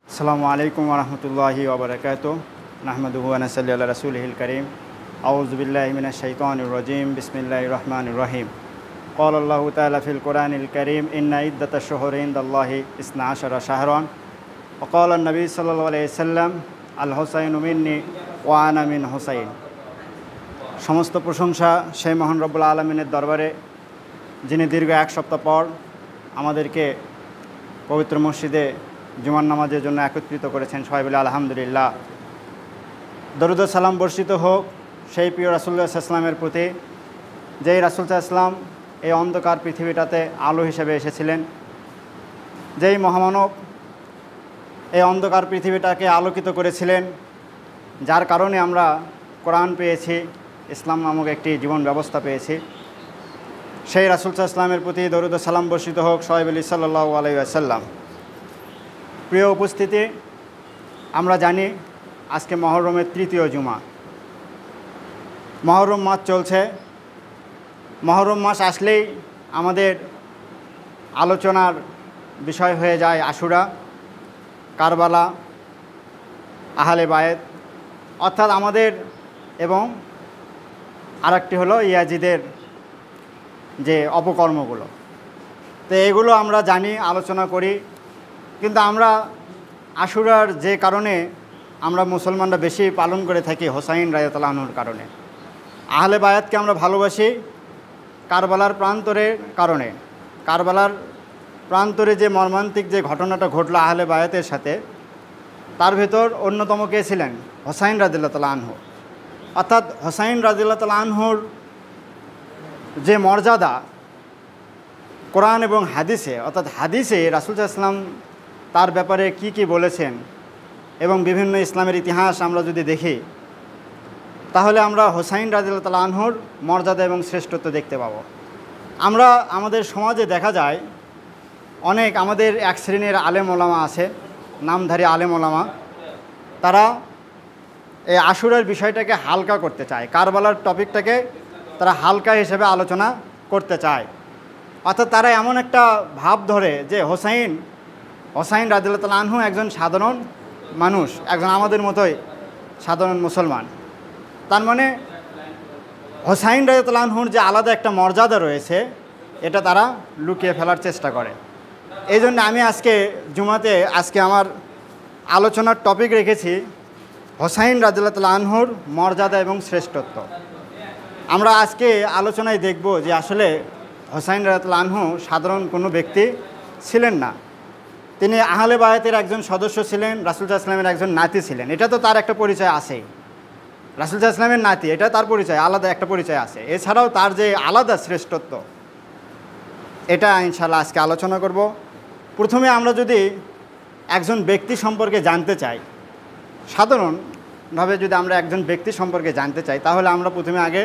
আসসালামু আলাইকুম ওয়া রাহমাতুল্লাহি ওয়া বারাকাতুহু নাহমাদুহু ওয়া নসাল্লি আলা রাসূলিহিল কারীম আউযু বিল্লাহি মিনাশ শাইতানির রাজীম বিসমিল্লাহির রহমানির রহিম ক্বালা আল্লাহু তাআলা ফিল কুরআনিল কারীম ইন্না ইদ্দাতাশ শুহুরি ইনদাল্লাহি 12 শাহরান ওয়া ক্বালা an-নবী সাল্লাল্লাহু আলাইহি ওয়াসাল্লাম আল হুসাইনু মিন্নি ওয়া আনা মিন হুসাইন। সমস্ত প্রশংসা সেই মহান রব্বুল আলামিনের দরবারে, যিনি দীর্ঘ এক সপ্তাহ পর আমাদেরকে পবিত্র মসজিদে জুমার নামাজের জন্য একত্রিত করেছেন। সবাই বলে আলহামদুলিল্লাহ। দরুদ ও সালাম বর্ষিত হোক সেই প্রিয় রাসূলুল্লাহ সাল্লাল্লাহু আলাইহি ওয়াসাল্লামের প্রতি, যেই রাসূল সাল্লাল্লাহু আলাইহি ওয়াসাল্লাম এই অন্ধকার পৃথিবীটাতে আলো হিসেবে এসেছিলেন, যেই মহামানব এই অন্ধকার পৃথিবীটাকে আলোকিত করেছিলেন, যার কারণে আমরা কোরআন পেয়েছি, ইসলাম নামক একটি জীবন ব্যবস্থা পেয়েছি। সেই রাসূল সাল্লাল্লাহু আলাইহি ওয়াসাল্লামের প্রতি দরুদ ও সালাম বর্ষিত হোক। সবাই বলি সাল্লাল্লাহু আলাইহি ওয়াসাল্লাম। প্রিয় উপস্থিতি, আমরা জানি আজকে মহরমের তৃতীয় জুমা। মহরম মাস চলছে। মহরম মাস আসলেই আমাদের আলোচনার বিষয় হয়ে যায় আশুরা, কারবালা, আহলে বায়েত, অর্থাৎ আমাদের এবং আরেকটি হলো ইয়াজিদের যে অপকর্মগুলো। তো এগুলো আমরা জানি, আলোচনা করি, কিন্তু আমরা আশুরার যে কারণে আমরা মুসলমানরা বেশি পালন করে থাকি হোসাইন রাদিয়াল্লাহু আনহুর কারণে। আহলে বায়াতকে আমরা ভালোবাসি কারবালার প্রান্তরের কারণে। কারবালার প্রান্তরে যে মর্মান্তিক যে ঘটনাটা ঘটলো আহলে বায়াতের সাথে, তার ভেতর অন্যতম কে ছিলেন? হোসাইন রাদিয়াল্লাহু আনহু। অর্থাৎ হোসাইন রাদিয়াল্লাহু আনহুর যে মর্যাদা কোরআন এবং হাদিসে, অর্থাৎ হাদিসে রাসূল সাল্লাল্লাহু আলাইহি ওয়াসাল্লাম তার ব্যাপারে কি কি বলেছেন এবং বিভিন্ন ইসলামের ইতিহাস আমরা যদি দেখি, তাহলে আমরা হোসাইন রাদিয়াল্লাহু আনহুর মর্যাদা এবং শ্রেষ্ঠত্ব দেখতে পাব। আমরা আমাদের সমাজে দেখা যায় অনেক আমাদের এক শ্রেণীর আলেম ওলামা আছে, নামধারী আলেম ওলামা, তারা এই আশুরার বিষয়টাকে হালকা করতে চায়, কারবালার টপিকটাকে তারা হালকা হিসেবে আলোচনা করতে চায়। অর্থাৎ তারা এমন একটা ভাব ধরে যে হোসাইন রাদিয়াল্লাহু আনহু একজন সাধারণ মানুষ, একজন আমাদের মতোই সাধারণ মুসলমান। তার মানে হোসাইন রাদিয়াল্লাহু আনহুর যে আলাদা একটা মর্যাদা রয়েছে, এটা তারা লুকিয়ে ফেলার চেষ্টা করে। এই জন্য আমি জুমাতে আমার আলোচনার টপিক রেখেছি হোসাইন রাদিয়াল্লাহু আনহুর মর্যাদা এবং শ্রেষ্ঠত্ব। আমরা আজকে আলোচনায় দেখব যে আসলে হোসাইন রাদিয়াল্লাহু আনহু সাধারণ কোনো ব্যক্তি ছিলেন না। তিনি আহলে বায়াতের একজন সদস্য ছিলেন, রাসূল সাল্লাল্লাহু আলাইহি ওয়াসাল্লামের একজন নাতি ছিলেন। এটা তো তার একটা পরিচয় আছেই, রাসূল সাল্লাল্লাহু আলাইহি ওয়াসাল্লামের নাতি, এটা তার পরিচয়, আলাদা একটা পরিচয় আছে। এছাড়াও তার যে আলাদা শ্রেষ্ঠত্ব, এটা ইনশাআল্লাহ আজকে আলোচনা করব। প্রথমে আমরা যদি একজন ব্যক্তি সম্পর্কে জানতে চাই, সাধারণভাবে যদি আমরা একজন ব্যক্তি সম্পর্কে জানতে চাই, তাহলে আমরা প্রথমে আগে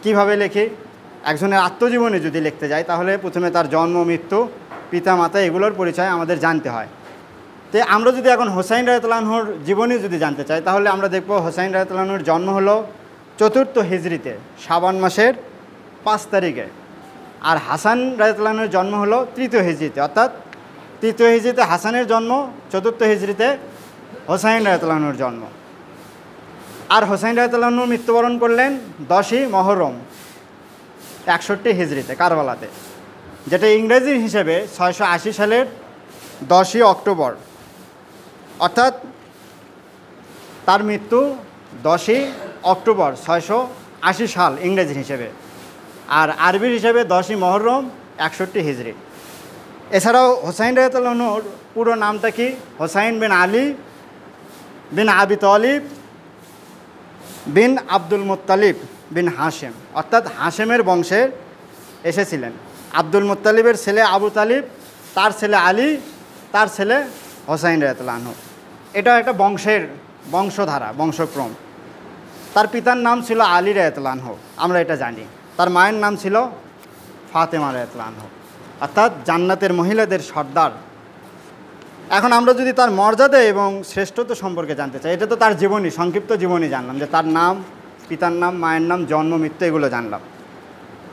কিভাবে লিখি? একজনের আত্মজীবনী যদি লিখতে যাই, তাহলে প্রথমে তার জন্ম, মৃত্যু, পিতা মাতা, এগুলোর পরিচয় আমাদের জানতে হয়। তো আমরা যদি এখন হোসাইন রাদিয়াল্লাহু আনহুর জীবনী যদি জানতে চাই, তাহলে আমরা দেখব হোসাইন রাদিয়াল্লাহু আনহুর জন্ম হলো 4th হিজরিতে, শাবান মাসের 5 তারিখে। আর হাসান রাদিয়াল্লাহু আনহুর জন্ম হলো 3য় হিজরিতে, অর্থাৎ 3য় হিজরিতে হাসানের জন্ম, 4th হিজরিতে হোসাইন রাদিয়াল্লাহু আনহুর জন্ম। আর হোসাইন রাদিয়াল্লাহু আনহু মৃত্যুবরণ করলেন 10ই মহরম 61 হিজরিতে কারবালাতে, যেটা ইংরেজি হিসেবে 680 সালের 10ই অক্টোবর। অর্থাৎ তার মৃত্যু 10ই অক্টোবর 680 সাল ইংরেজি হিসেবে, আর আরবির হিসেবে 10ই মহরম 61 হিজরি। এছাড়াও হোসাইন রাদিয়াল্লাহু আনহুর পুরো নামটা কি? হোসাইন বিন আলী বিন আবি তালিব বিন আব্দুল মুত্তালিব বিন হাশেম, অর্থাৎ হাশেমের বংশে এসেছিলেন। আব্দুল মুত্তালিবের ছেলে আবু তালিব, তার ছেলে আলী, তার ছেলে হোসাইন রাদিয়াল্লাহু আনহু। এটা একটা বংশধারা, বংশক্রম। তার পিতার নাম ছিল আলী রাদিয়াল্লাহু আনহু, আমরা এটা জানি। তার মায়ের নাম ছিল ফাতেমা রাদিয়াল্লাহু আনহা, অর্থাৎ জান্নাতের মহিলাদের সর্দার। এখন আমরা যদি তার মর্যাদা এবং শ্রেষ্ঠত্ব সম্পর্কে জানতে চাই, এটা তো তার জীবনী, সংক্ষিপ্ত জীবনী জানলাম, যে তার নাম, পিতার নাম, মায়ের নাম, জন্ম, মৃত্যু, এগুলো জানলাম।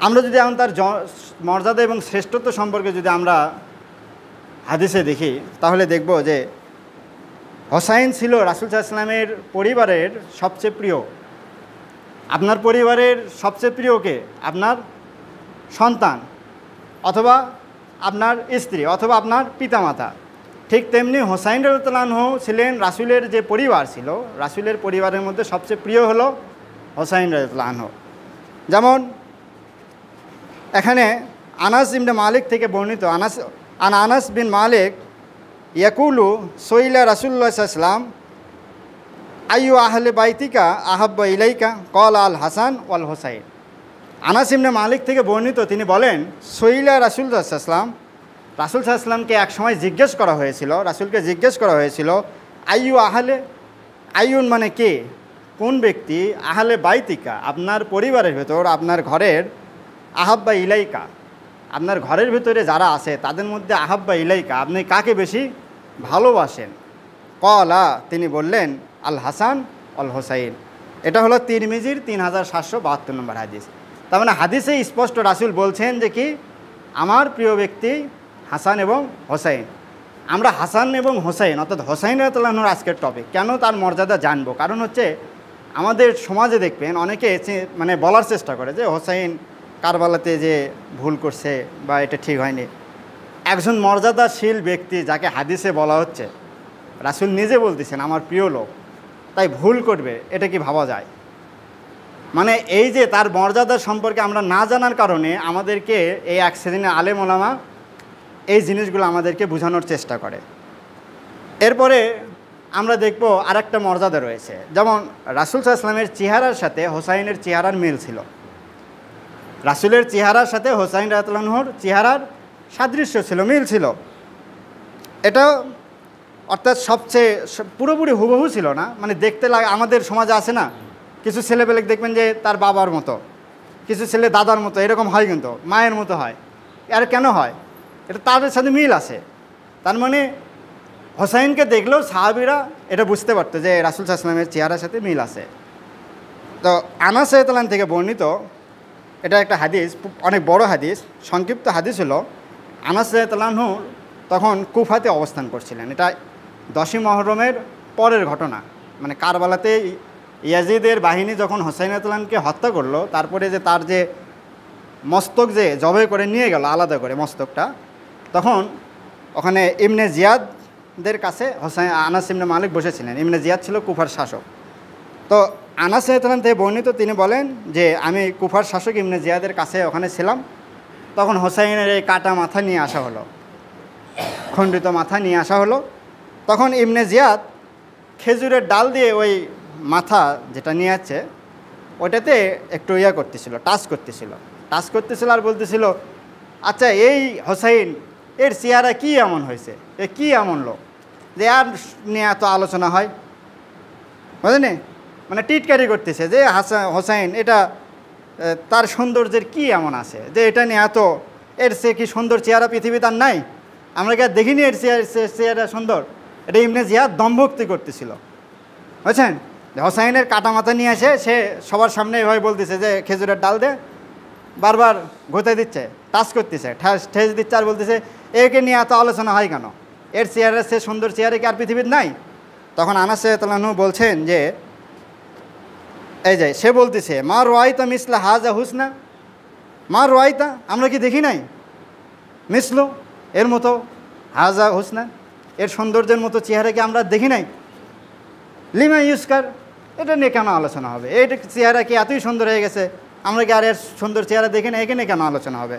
আমরা যদি এখন তার মর্যাদা এবং শ্রেষ্ঠত্ব সম্পর্কে যদি আমরা হাদিসে দেখি, তাহলে দেখব যে হোসাইন ছিল রাসূল সাল্লাল্লাহু আলাইহি ওয়াসাল্লামের পরিবারের সবচেয়ে প্রিয়। আপনার পরিবারের সবচেয়ে প্রিয় কে? আপনার সন্তান, অথবা আপনার স্ত্রী, অথবা আপনার পিতামাতা। ঠিক তেমনি হোসাইন রাদিয়াল্লাহু আনহু ছিলেন রাসূলের যে পরিবার ছিল, রাসূলের পরিবারের মধ্যে সবচেয়ে প্রিয় হলো হোসাইন রাদিয়াল্লাহু আনহু। যেমন এখানে আনাস ইবনে মালিক থেকে বর্ণিত, আনাস বিন মালিক ইয়াকুলু সইলা রাসূলুল্লাহ সাল্লাল্লাহু আলাইহি ওয়াসাল্লাম আইয়ু আহলে বাইতিকা আহাব্বা ইলাইকা ক্বালা আল হাসান ওয়াল হোসাইন। আনাস ইবনে মালিক থেকে বর্ণিত, তিনি বলেন সইলা রাসূলুল্লাহ সাল্লাল্লাহু আলাইহি ওয়াসাল্লাম, রাসূল সাল্লাল্লাহু আলাইহি ওয়াসাল্লামকে এক সময় জিজ্ঞেস করা হয়েছিল, রাসূলকে জিজ্ঞেস করা হয়েছিল আইয়ু আহলে, আইয়ুন মানে কে, কোন ব্যক্তি, আহলে বাইতিকা আপনার পরিবারের ভেতর, আপনার ঘরের, আহাব্বা ইলাইকা আপনার ঘরের ভিতরে যারা আছে তাদের মধ্যে আহাব্বা ইলাইকা আপনি কাকে বেশি ভালোবাসেন। ক্বালা তিনি বললেন আল হাসান আল হোসাইন। এটা হলো তিরমিজির 3772 নম্বর হাদিস। তার মানে হাদিসে স্পষ্ট রাসূল বলছেন যে কি আমার প্রিয় ব্যক্তি হাসান এবং হোসাইন। আমরা হাসান এবং হোসাইন অর্থাৎ হোসাইন রাদিয়াল্লাহু আনহুর আজকের টপিক, কেন তার মর্যাদা জানবো? কারণ হচ্ছে আমাদের সমাজে দেখবেন অনেকে মানে বলার চেষ্টা করে যে হোসাইন কারবালাতে যে ভুল করছে বা এটা ঠিক হয়নি। একজন মর্যাদাশীল ব্যক্তি যাকে হাদিসে বলা হচ্ছে, রাসূল নিজে বলতেছেন আমার প্রিয় লোক, তাই ভুল করবে, এটা কি ভাবা যায়? মানে এই যে তার মর্যাদা সম্পর্কে আমরা না জানার কারণে আমাদেরকে এই এক শ্রেণীর আলেম ওলামা এই জিনিসগুলো আমাদেরকে বোঝানোর চেষ্টা করে। এরপরে আমরা দেখব আরেকটা মর্যাদা রয়েছে, যেমন রাসূল সাল্লাল্লাহু আলাইহি ওয়াসাল্লামের চেহারার সাথে হোসাইনের চেহারার মিল ছিল। রাসূলের চেহারার সাথে হোসাইন রাদিয়াল্লাহু আনহুর চেহারার সাদৃশ্য ছিল, মিল ছিল। এটা অর্থাৎ সবচেয়ে পুরোপুরি হুবহু ছিল না, মানে দেখতে লাগে। আমাদের সমাজে আছে না কিছু ছেলেপেলে দেখবেন যে তার বাবার মতো, কিছু ছেলে দাদার মতো, এরকম হয়, কিন্তু মায়ের মতো হয়। আর কেন হয়? এটা তাদের সাথে মিল আছে। তার মানে হোসাইনকে দেখলেও সাহাবীরা এটা বুঝতে পারতো যে রাসূল সাল্লাল্লাহু আলাইহি ওয়াসাল্লামের চেহারার সাথে মিল আছে। তো আনাস রাদিয়াল্লাহু আনহু থেকে বর্ণিত, এটা একটা হাদিস, অনেক বড় হাদিস, সংক্ষিপ্ত হাদিস হলো আনাস রাদিয়াল্লাহু আনহু তখন কুফাতে অবস্থান করছিলেন। এটা 10ই মুহররমের পরের ঘটনা, মানে কারবালাতে ইয়াজিদের বাহিনী যখন হোসাইন রাদিয়াল্লাহু আনহুকে হত্যা করলো, তারপরে যে তার যে মস্তক যে জবাই করে নিয়ে গেল আলাদা করে মস্তকটা, তখন ওখানে ইবনে জিয়াদের কাছে আনাস ইবনে মালিক বসেছিলেন। ইবনে জিয়াদ ছিল কুফার শাসক। তো আনাস রাদিয়াল্লাহু আনহু থেকে বর্ণিত, তিনি বলেন যে আমি কুফার শাসক ইবনে জিয়াদের কাছে ওখানে ছিলাম। তখন হোসাইনের এই কাটা মাথা নিয়ে আসা হলো, খণ্ডিত মাথা নিয়ে আসা হলো। তখন ইবনে জিয়াদ খেজুরের ডাল দিয়ে ওই মাথা যেটা নিয়ে আসছে ওইটাতে একটু করতেছিল, টাচ করতেছিল আর বলতেছিল, আচ্ছা এই হোসাইন এর চেহারা কি এমন হয়েছে, এ কি এমন লোক যে আর নিয়ে এত আলোচনা হয়, বুঝলেন? মানে টিটকারি করতেছে যে হোসাইন এটা তার সৌন্দর্যের কি এমন আছে যে এটা নিয়ে এত, এর সে কি সুন্দর চেহারা পৃথিবীতে আর নাই, আমরা কি আর দেখিনি এর চেহারা সুন্দর? এটা ইবনে জিয়াদ দম্ভক্তি করতেছিল, বুঝছেন? হোসাইনের কাটা মাথা নিয়ে এসে সে সবার সামনে এভাবে বলতেছে যে খেজুরের ডাল দে, বারবার ঘুরতে দিচ্ছে, টাচ করতেছে, ঠেস দিচ্ছে আর বলতেছে একে নিয়ে এত আলোচনা হয় কেন, এর চেহারা সে সুন্দর চেহারা কি আর পৃথিবীর নাই? তখন আনাস রাদিয়াল্লাহু আনহু বলছেন যে এই যে সে বলতেছে মা রুয়াইতা মিসলা হাজা হুসনা, মা রুয়াইতা আমরা কি দেখি নাই, মিসলো এর মতো, হাজা হুসনা এর সৌন্দর্যের মতো চেহারা কি আমরা দেখি নাই? লিমা ইউস্কার এটা নিয়ে কেন আলোচনা হবে, এইটা চেহারা কি এতই সুন্দর হয়ে গেছে, আমরা কি আর এর সুন্দর চেহারা দেখি না, এখানে কেন আলোচনা হবে?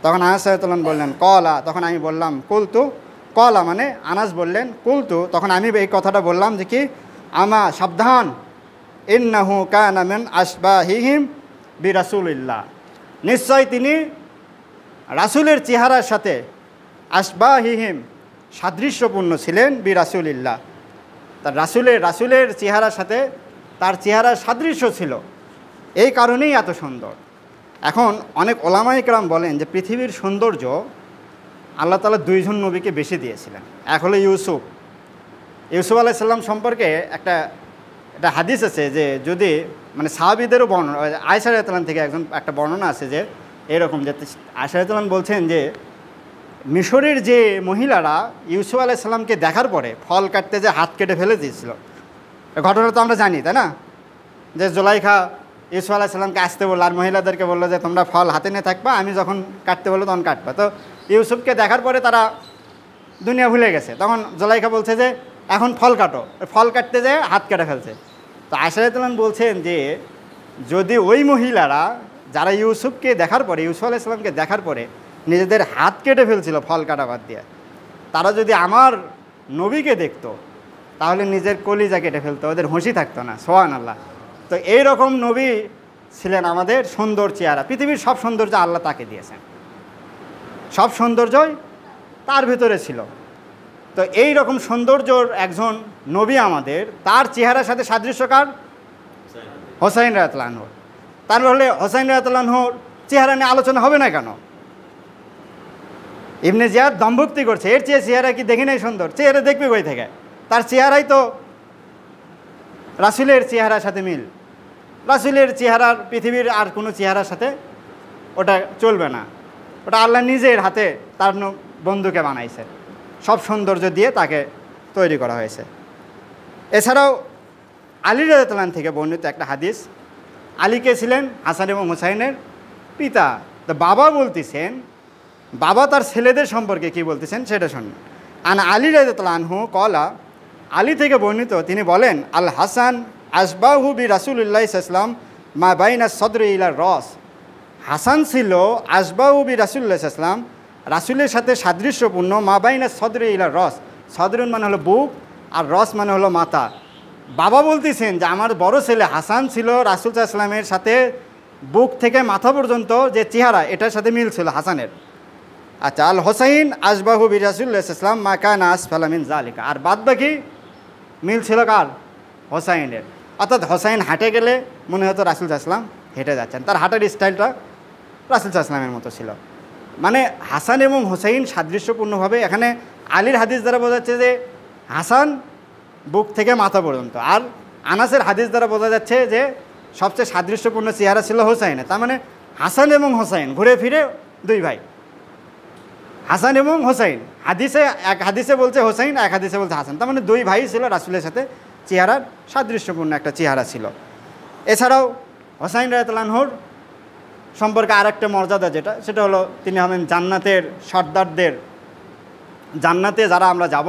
তখন আনাস রাদিয়াল্লাহু আনহু বললেন কলা, তখন আমি বললাম কুলতু, কলা মানে আনাস বললেন কুলতু, তখন আমি এই কথাটা বললাম যে কি আমা সাবধান, ইন্নাহু কানা মিন আশবাহিহিম বিরাসূলিল্লাহ, নিশ্চয় তিনি রাসূলের চেহারার সাথে আশবাহিহিম সাদৃশ্যপূর্ণ ছিলেন বিরাসূলিল্লাহ, তার রাসূলের চেহারার সাথে তার চেহারার সাদৃশ্য ছিল, এই কারণেই এত সুন্দর। এখন অনেক ওলামায়ে কেরাম বলেন যে পৃথিবীর সৌন্দর্য আল্লাহ তাআলা দুইজন নবীকে বেশি দিয়েছিলেন। এক হলো ইউসুফ আলাইহিস সালাম সম্পর্কে একটা হাদিস আছে যে যদি মানে সাহাবীদেরও বর্ণনা, আয়েশা রাদিয়াল্লাহু আনহা থেকে একটা বর্ণনা আছে যে এরকম যে আয়েশা রাদিয়াল্লাহু আনহা বলছেন যে মিশরের যে মহিলারা ইউসুফ আলাইহিস সালামকে দেখার পরে ফল কাটতে যে হাত কেটে ফেলে দিয়েছিল, ঘটনা তো আমরা জানি, তাই না? যে জুলাইখা ইউসুফ আলাইহিস সালামকে আসতে বললো আর মহিলাদেরকে বললো যে তোমরা ফল হাতে নিয়ে থাকবা, আমি যখন কাটতে বললো তখন কাটবা। তো ইউসুফকে দেখার পরে তারা দুনিয়া ভুলে গেছে, তখন জুলাইখা বলছে যে এখন ফল কাটো, ফল কাটতে যেয়ে হাত কেটে ফেলছে। তো আয়েশা রাদিয়াল্লাহু আনহা বলছেন যে যদি ওই মহিলারা যারা ইউসুফকে দেখার পরে, ইউসুফ আলাইহিস সালামকে দেখার পরে নিজেদের হাত কেটে ফেলছিল ফল কাটা বাদ দিয়ে, তারা যদি আমার নবীকে দেখতো তাহলে নিজের কলিজা কেটে ফেলতো, ওদের হুঁশি থাকতো না। সুবহানাল্লাহ। তো এইরকম নবী ছিলেন আমাদের, সুন্দর চেহারা, পৃথিবীর সব সৌন্দর্য আল্লাহ তাকে দিয়েছেন, সব সৌন্দর্যই তার ভিতরে ছিল। তো এই রকম সৌন্দর্যর একজন নবী আমাদের, তার চেহারার সাথে সাদৃশ্যকার হোসাইন রাদিয়াল্লাহু আনহু। তাহলে হোসাইন রাদিয়াল্লাহু আনহুর চেহারা নিয়ে আলোচনা হবে না কেন? ইবনে জিয়াদ দম্ভুক্তি করছে, এর চেয়ে চেহারা কি দেখি নাই সুন্দর? চেহারা দেখবে কই থেকে? তার চেহারাই তো রাসূলের চেহারার সাথে মিল। রাসূলের চেহারার পৃথিবীর আর কোনো চেহারার সাথে ওটা চলবে না, ওটা আল্লাহ নিজের হাতে তার বন্ধুকে বানাইছে, সব সৌন্দর্য দিয়ে তাকে তৈরি করা হয়েছে। এছাড়াও আলী রাদিয়াল্লাহু আনহু থেকে বর্ণিত একটা হাদিস, আলীকে ছিলেন হাসান এবং হুসাইনের পিতা। তো বাবা বলতেছেন, বাবা তার ছেলেদের সম্পর্কে কি বলতেছেন সেটা শুনুন। আন আলী রাদিয়াল্লাহু আনহু কলা, আলী থেকে বর্ণিত, তিনি বলেন আল হাসান আসবাহু বি রাসূলুল্লাহ সাল্লাল্লাহু আলাইহি ওয়াসাল্লাম মা বাইনা সদরি ইলা রস। হাসান ছিল আসবাহু বি রাসূলুল্লাহ সাল্লাল্লাহু আলাইহি ওয়াসাল্লাম, রাসূলের সাথে সাদৃশ্যপূর্ণ, মা বাইনা সদরি ইলা রস। সদরুন মানে হলো বুক, আর রস মানে হলো মাথা। বাবা বলতেছেন যে আমার বড় ছেলে হাসান ছিল রাসূল সাল্লাল্লাহু আলাইহি ওয়াসাল্লামের সাথে বুক থেকে মাথা পর্যন্ত যে চেহারা, এটার সাথে মিল ছিল হাসানের। আচ্ছা, আল হোসাইন আসবাহু বি রাসূলুল্লাহ সাল্লাল্লাহু আলাইহি ওয়াসাল্লাম মা কানা আসফালা মিন যালিকা। আর বাদ বাকি মিল ছিল কার? হোসাইনের। অর্থাৎ হোসাইন হাঁটে গেলে মনে হতো রাসূল সাল্লাল্লাহু আলাইহি ওয়াসাল্লাম হেঁটে যাচ্ছেন, তার হাঁটার স্টাইলটা রাসূল সাল্লাল্লাহু আলাইহি ওয়াসাল্লামের মতো ছিল। মানে হাসান এবং হোসাইন সাদৃশ্যপূর্ণভাবে, এখানে আলীর হাদিস দ্বারা বোঝা যাচ্ছে যে হাসান বুক থেকে মাথা পর্যন্ত, আর আনাসের হাদিস দ্বারা বোঝা যাচ্ছে যে সবচেয়ে সাদৃশ্যপূর্ণ চেহারা ছিল হোসাইনের। তার মানে হাসান এবং হোসাইন ঘুরে ফিরে দুই ভাই, হাসান এবং হোসাইন। এক হাদিসে বলছে হোসাইন, এক হাদিসে বলছে হাসান। তার মানে দুই ভাই ছিল, রাসূলের সাথে চেহারার সাদৃশ্যপূর্ণ একটা চেহারা ছিল। এছাড়াও হোসাইন রাদিয়াল্লাহু আনহুর সম্পর্কে আরেকটা মর্যাদা যেটা, সেটা হলো তিনি হবেন জান্নাতের সর্দারদের, জান্নাতে যারা আমরা যাব,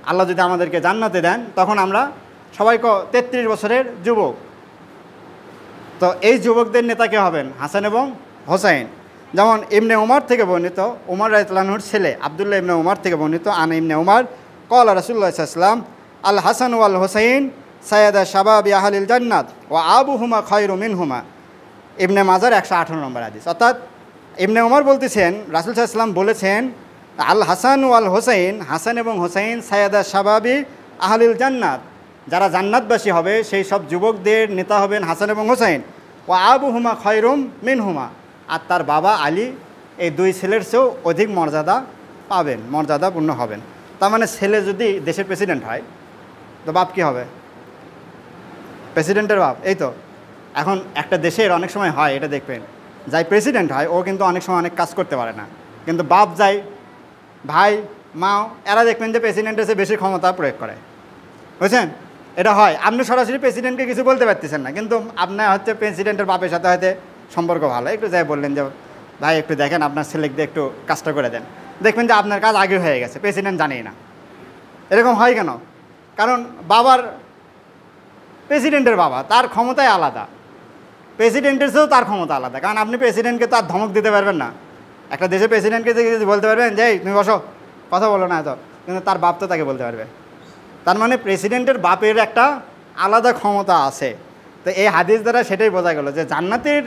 আল্লাহ যদি আমাদেরকে জান্নাতে দেন তখন আমরা সবাই 33 বছরের যুবক। তো এই যুবকদের নেতা কে হবেন? হাসান এবং হোসাইন। যেমন ইবনে ওমর থেকে বর্ণিত, ওমর রাদিয়াল্লাহু আনহুর ছেলে আব্দুল্লাহ ইবনে ওমর থেকে বর্ণিত, আন ইবনে ওমর ক্বালা রাসূলুল্লাহ সাল্লাল্লাহু আলাইহি ওয়াসাল্লাম আল হাসান ওয়াল হোসাইন সাইয়্যিদা শাবাবি আহলিল জান্নাত ওয়া আবুহুমা খায়রু মিনহুমা। ইবনে মাজার 118 নম্বর হাদিস। অর্থাৎ ইবনে ওমর বলতেছেন রাসূল সাল্লাল্লাহু আলাইহি ওয়াসাল্লাম বলেছেন আল হাসান ওয়াল হোসাইন, হাসান এবং হোসাইন সাইয়্যিদা শাবাবি আহলিল জান্নাত, যারা জান্নাতবাসী হবে সেই সব যুবকদের নেতা হবেন হাসান এবং হোসাইন। ওয়া আবুহুমা খায়রুম মিনহুমা, আর তার বাবা আলী এই দুই ছেলের চেয়েও অধিক মর্যাদা পাবেন, মর্যাদাপূর্ণ হবেন। তার মানে ছেলে যদি দেশের প্রেসিডেন্ট হয় তো বাপ কী হবে? প্রেসিডেন্টের বাপ। এই তো এখন একটা দেশের অনেক সময় হয়, এটা দেখবেন, যাই প্রেসিডেন্ট হয় ও কিন্তু অনেক সময় অনেক কাজ করতে পারে না, কিন্তু বাপ যাই, ভাই, মাও, এরা দেখবেন যে প্রেসিডেন্টের চেয়ে বেশি ক্ষমতা প্রয়োগ করে, বুঝছেন? এটা হয়। আপনি সরাসরি প্রেসিডেন্টকে কিছু বলতে পারতেছেন না, কিন্তু আপনার হচ্ছে প্রেসিডেন্টের বাপের সাথে হয়তো সম্পর্ক ভালো, একটু যাই বললেন যে ভাই একটু দেখেন আপনার ছেলেকে একটু কাজটা করে দেন, দেখবেন যে আপনার কাজ আগে হয়ে গেছে, প্রেসিডেন্ট জানেই না। এরকম হয় কেন? কারণ বাবার, প্রেসিডেন্টের বাবা, তার ক্ষমতাই আলাদা, প্রেসিডেন্টের চেয়েও তার ক্ষমতা আলাদা। কারণ আপনি প্রেসিডেন্টকে তো আর ধমক দিতে পারবেন না, একটা দেশের প্রেসিডেন্টকে বলতে পারবেন যে তুমি বসো, কথা বলো না এত, কিন্তু তার বাপ তো তাকে বলতে পারবে। তার মানে প্রেসিডেন্টের বাপের একটা আলাদা ক্ষমতা আছে। তো এই হাদিস দ্বারা সেটাই বোঝা গেল যে জান্নাতের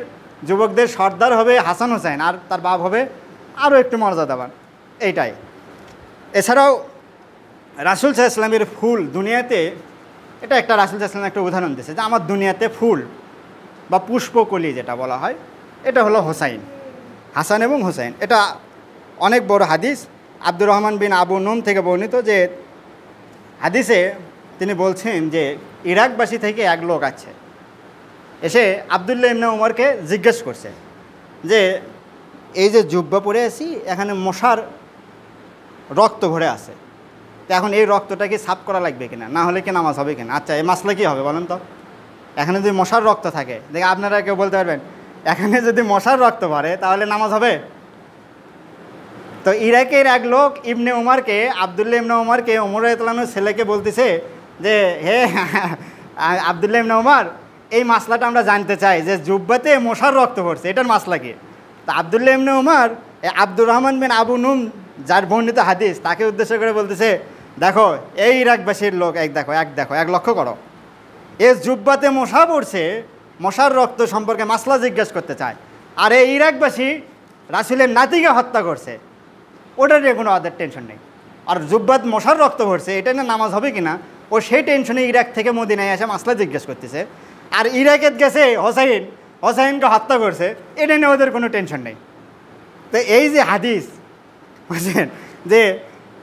যুবকদের সর্দার হবে হাসান হোসাইন, আর তার বাপ হবে আরও একটু মর্যাদাবান, এইটাই। এছাড়াও রাসূল সাল্লাল্লাহু আলাইহি ওয়াসাল্লামের ফুল দুনিয়াতে, এটা একটা রাসূল সাল্লাল্লাহু আলাইহি ওয়াসাল্লাম একটা উদাহরণ দিয়েছে যে আমার দুনিয়াতে ফুল বা পুষ্পকলি যেটা বলা হয়, এটা হলো হোসাইন, হাসান এবং হোসাইন। এটা অনেক বড় হাদিস। আব্দুর রহমান বিন আবু নুম থেকে বর্ণিত যে হাদিসে তিনি বলছেন যে ইরাকবাসী থেকে এক লোক আছে, এসে আব্দুল্লাহ ইবনে ওমরকে জিজ্ঞেস করছে যে এই যে জুব্বা পরে আছি এখানে মশার রক্ত ভরে আছে, তো এখন এই রক্তটা কি সাফ করা লাগবে কিনা, না হলে কি নামাজ হবে কিনা? আচ্ছা এই মাসলা কী হবে বলেন তো? এখানে যদি মশার রক্ত থাকে, দেখে আপনারা কেউ বলতে পারবেন এখানে যদি মশার রক্ত ভরে তাহলে নামাজ হবে? তো ইরাকের এক লোক ইবনে উমারকে, আবদুল্লাহ ইবনে উমারকে, ওমর রাদিয়াল্লাহু আনহুর ছেলেকে বলতেছে যে হে আবদুল্লাহ ইবনে উমার, এই মাসলাটা আমরা জানতে চাই যে জুব্বাতে মশার রক্ত পড়ছে, এটার মাসলা কি? তা আবদুল্লাহ ইবনে উমার আব্দুর রহমান বিন আবু নুম, যার বর্ণিত হাদিস, তাকে উদ্দেশ্য করে বলতেছে, দেখো এই ইরাকবাসীর লোক, এক লক্ষ্য করো, এ জুব্বাতে মশা পড়ছে, মশার রক্ত সম্পর্কে মাসলা জিজ্ঞেস করতে চায়, আর এই ইরাকবাসী রাসূলের নাতিকে হত্যা করছে, ওটা নিয়ে কোনো ওদের টেনশন নেই। আর জুব্বাত মশার রক্ত পড়ছে, এটা নিয়ে নামাজ হবে কিনা ও সেই টেনশনে ইরাক থেকে মদিনায় এসে মাসলা জিজ্ঞেস করতেছে। আর ইরাকের গেছে হোসাইনকে হত্যা করছে, এটা নিয়ে ওদের কোনো টেনশন নেই। তো এই যে হাদিস বুঝছেন, যে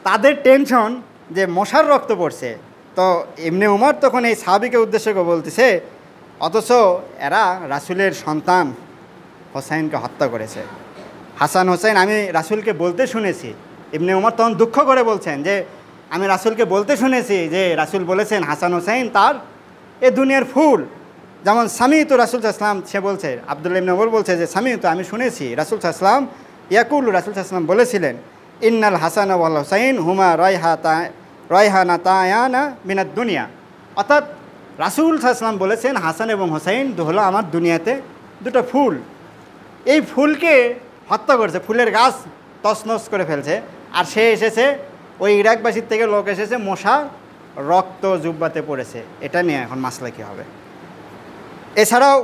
তাদের টেনশন যে মশার রক্ত পড়ছে, তো ইবনে উমর তখন এই সাহাবীকে উদ্দেশ্য করে বলতেছে, অথচ এরা রাসূলের সন্তান হোসাইনকে হত্যা করেছে। হাসান হোসেন আমি রাসূলকে বলতে শুনেছি। ইবনে উমর তখন দুঃখ করে বলছেন যে আমি রাসূলকে বলতে শুনেছি যে রাসূল বলেছেন হাসান হোসেন তার এ দুনিয়ার ফুল। যেমন সামিউতু রাসূল সাল্লাল্লাহু আলাইহি ওয়াসাল্লাম, সে বলছে, আব্দুল্লাহ ইবনে উমর বলছে যে সামিউতু, আমি শুনেছি রাসূল সাল্লাল্লাহু আলাইহি ওয়াসাল্লাম ইয়াকুল, রাসূল সাল্লাল্লাহু আলাইহি ওয়াসাল্লাম বলেছিলেন, ইন্নাল হাসান ওয়াল হোসাইন হুমা রায়হানাতায়ানা মিনাদ দুনিয়া। অর্থাৎ রাসূল সাল্লাল্লাহু আলাইহি ওয়াসাল্লাম বলেছেন হাসান এবং হোসাইন হলো আমার দুনিয়াতে দুটো ফুল। এই ফুলকে হত্যা করেছে, ফুলের গাছ তছনছ করে ফেলছে, আর সে এসেছে ওই ইরাকবাসীর থেকে লোক এসেছে, মশা রক্ত জুব্বাতে পড়েছে, এটা নিয়ে এখন মাসলা কী হবে? এছাড়াও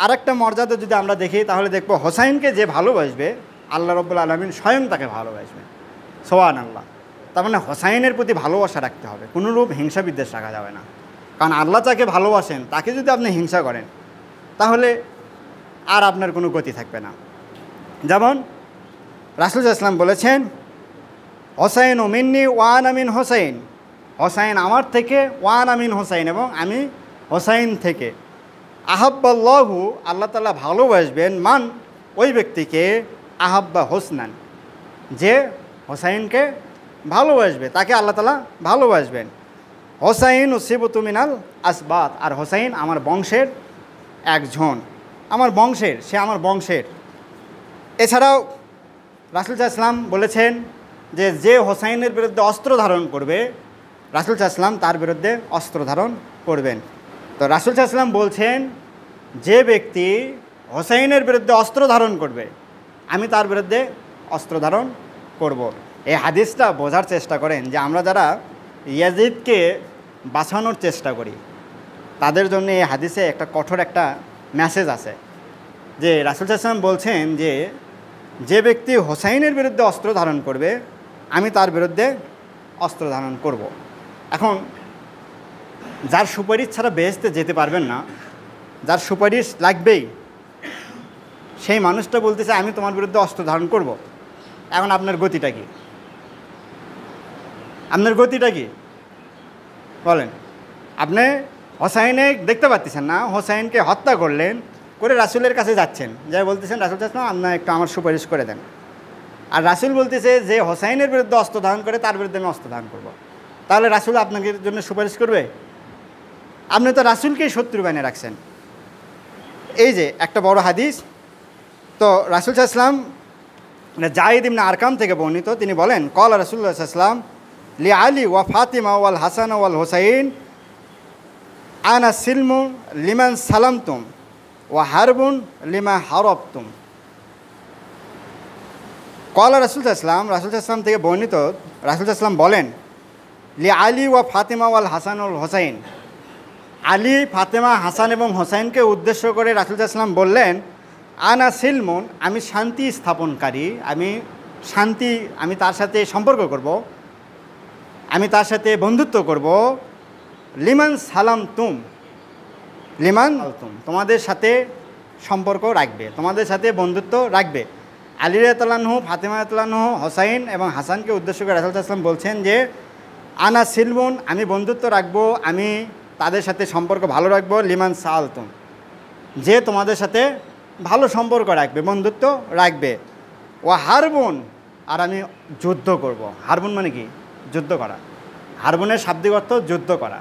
আরেকটা মর্যাদা যদি আমরা দেখি তাহলে দেখব হোসাইনকে যে ভালোবাসবে আল্লাহ রাব্বুল আলামিন স্বয়ং তাকে ভালোবাসবে, সুবহানাল্লাহ। তার মানে হোসাইনের প্রতি ভালোবাসা রাখতে হবে, কোনোরূপ হিংসা বিদ্বেষ রাখা যাবে না। কারণ আল্লাহ যাকে ভালোবাসেন তাকে যদি আপনি হিংসা করেন তাহলে আর আপনার কোনো গতি থাকবে না। যেমন রাসূল সাল্লাল্লাহু আলাইহি ওয়াসাল্লাম বলেছেন, হোসাইন ও মিন্নি ওয়ান আমিন হোসাইন, হোসাইন আমার থেকে, ওয়ান আমিন হোসাইন, এবং আমি হোসাইন থেকে। আহাব্বাল্লাহু, আল্লাহ তাআলা ভালোবাসবেন, মান ওই ব্যক্তিকে, আহাব্বা হোসনান, যে হোসাইনকে ভালোবাসবে তাকে আল্লাহ তাআলা ভালোবাসবেন। হোসাইন ও সিবতু মিনাল আসবাত, আর হোসাইন আমার বংশের একজন, আমার বংশের, সে আমার বংশের। এছাড়াও রাসূল সাল্লাল্লাহু আলাইহি ওয়াসাল্লাম বলেছেন যে যে হোসাইনের বিরুদ্ধে অস্ত্র ধারণ করবে রাসূল সাল্লাল্লাহু আলাইহি ওয়াসাল্লাম তার বিরুদ্ধে অস্ত্র ধারণ করবেন। তো রাসূল সাল্লাল্লাহু আলাইহি ওয়াসাল্লাম বলছেন যে ব্যক্তি হোসাইনের বিরুদ্ধে অস্ত্র ধারণ করবে আমি তার বিরুদ্ধে অস্ত্র ধারণ করব। এই হাদিসটা বোঝার চেষ্টা করেন যে আমরা যারা ইয়াজিদকে বাঁচানোর চেষ্টা করি তাদের জন্য এই হাদিসে একটা কঠোর একটা মেসেজ আছে, যে রাসূল সাল্লাল্লাহু আলাইহি ওয়াসাল্লাম বলছেন যে যে ব্যক্তি হোসাইনের বিরুদ্ধে অস্ত্র ধারণ করবে আমি তার বিরুদ্ধে অস্ত্র ধারণ করব। এখন যার সুপারিশ ছাড়া বেহেশতে যেতে পারবেন না, যার সুপারিশ লাগবেই, সেই মানুষটা বলতেছে আমি তোমার বিরুদ্ধে অস্ত্র ধারণ করব। এখন আপনার গতিটা কি? আপনার গতিটা কি বলেন? আপনি হোসাইনে দেখতে পাচ্ছেন না, হোসাইনকে হত্যা করলেন, করে রাসূলের কাছে যাচ্ছেন, যাই বলতেছেন রাসূল সাল্লাল্লাহু আলাইহি ওয়াসাল্লাম আপনার একটু আমার সুপারিশ করে দেন। আর রাসূল বলতেছে যে হোসাইনের বিরুদ্ধে অস্ত্র ধারণ করে তার বিরুদ্ধে আমি অস্ত্র ধারণ করব। তাহলে রাসূল আপনাকে জন্য সুপারিশ করবে? আপনি তো রাসূলকেই শত্রু বানিয়ে রাখছেন। এই যে একটা বড় হাদিস, তো রাসূল সাল্লাল্লাহু আলাইহি ওয়াসাল্লাম জায়েদ ইবনে আরকাম থেকে বর্ণিত, তিনি বলেন ক্বালা রাসূলুল্লাহ সাল্লাল্লাহু আলাইহি ওয়াসাল্লাম লি আলী ওয়া ফাতিমা ওয়াল হাসান ওয়াল হোসাইন আনা সিলমু লিমান সালামতুম ওয়া হারবুন লিমা হারাবতুম। ক্বালা রাসূলুল্লাহ সাল্লাল্লাহু আলাইহি ওয়াসাল্লাম থেকে বর্ণিত, রাসূল সাল্লাল্লাহু আলাইহি ওয়াসাল্লাম বলেন লি আলী ওয়া ফাতিমা ওয়াল হাসান ওয়াল হোসাইন, আলী, ফাতেমা, হাসান এবং হোসাইনকে উদ্দেশ্য করে রাসূল সাল্লাল্লাহু আলাইহি ওয়াসাল্লাম বললেন আনা সিলমুন, আমি শান্তি স্থাপনকারী, আমি তার সাথে সম্পর্ক করব, আমি তার সাথে বন্ধুত্ব করব। লিমান সালাম তুম, তোমাদের সাথে সম্পর্ক রাখবে, তোমাদের সাথে বন্ধুত্ব রাখবে। আলী রাদিয়াল্লাহু আনহু, ফাতেমা রাদিয়াল্লাহু আনহু, হোসাইন এবং হাসানকে উদ্দেশ্য করে রাসূল সাল্লাল্লাহু আলাইহি ওয়াসাল্লাম বলছেন যে আনা সিলমুন, আমি বন্ধুত্ব রাখবো, আমি তাদের সাথে সম্পর্ক ভালো রাখবো। লিমান সালতুম, যে তোমাদের সাথে ভালো সম্পর্ক রাখবে, বন্ধুত্ব রাখবে। ও হারবুন, আর আমি যুদ্ধ করব। হারবুন মানে কি? যুদ্ধ করা। হারবুনের শাব্দিক অর্থ যুদ্ধ করা।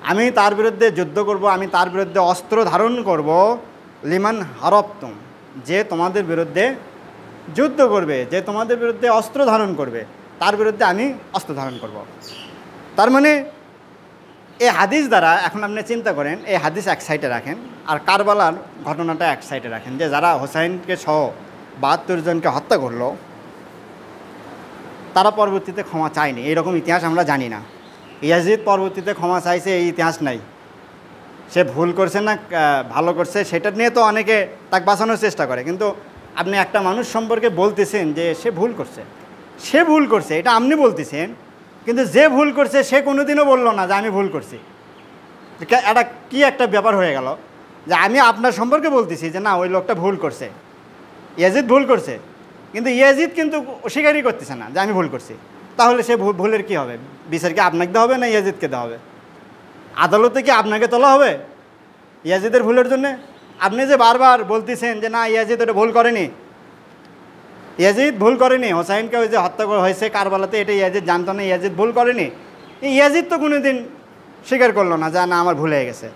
আমি তার বিরুদ্ধে যুদ্ধ করব, আমি তার বিরুদ্ধে অস্ত্র ধারণ করব। লিমান হারবতুম, যে তোমাদের বিরুদ্ধে যুদ্ধ করবে, যে তোমাদের বিরুদ্ধে অস্ত্র ধারণ করবে, তার বিরুদ্ধে আমি অস্ত্র ধারণ করব। তার মানে এই হাদিস দ্বারা এখন আপনি চিন্তা করেন, এই হাদিস এক সাইডে রাখেন আর কারবালার ঘটনাটা এক সাইডে রাখেন, যে যারা হোসাইনকে সহ ৭২ জনকে হত্যা করলো তারা পরবর্তীতে ক্ষমা চায়নি, এইরকম ইতিহাস আমরা জানি না। ইয়াজিদ পরবর্তীতে ক্ষমা চাইছে, এই ইতিহাস নাই। সে ভুল করছে না ভালো করছে সেটা নিয়ে তো অনেকে তাকে বাঁচানোর চেষ্টা করে, কিন্তু আপনি একটা মানুষ সম্পর্কে বলতেছেন যে সে ভুল করছে, সে ভুল করছে, এটা আপনি বলতেছেন, কিন্তু যে ভুল করছে সে কোনোদিনও বললো না যে আমি ভুল করছি। এটা কি একটা ব্যাপার হয়ে গেল যে আমি আপনার সম্পর্কে বলতেছি যে না ওই লোকটা ভুল করছে, ইয়াজিদ ভুল করছে, কিন্তু ইয়াজিদ কিন্তু অস্বীকারই করতেছে না যে আমি ভুল করছি। তাহলে সে ভুলের কি হবে? বিচার কি আপনাকে দেওয়া হবে না ইয়াজিদকে দেওয়া হবে? আদালতে কি আপনাকে তোলা হবে ইয়াজিদের ভুলের জন্যে? আপনি যে বারবার বলতেছেন যে না ইয়াজিদ ওটা ভুল করেনি, ইয়াজিদ ভুল করেনি, হোসাইনকে ওই যে হত্যা করা হয়েছে কারবালাতে এটা ইয়াজিদ জানতো না, ইয়াজিদ ভুল করেনি। ইয়াজিদ তো কোনো দিন স্বীকার করলো না যে না আমার ভুল হয়ে গেছে।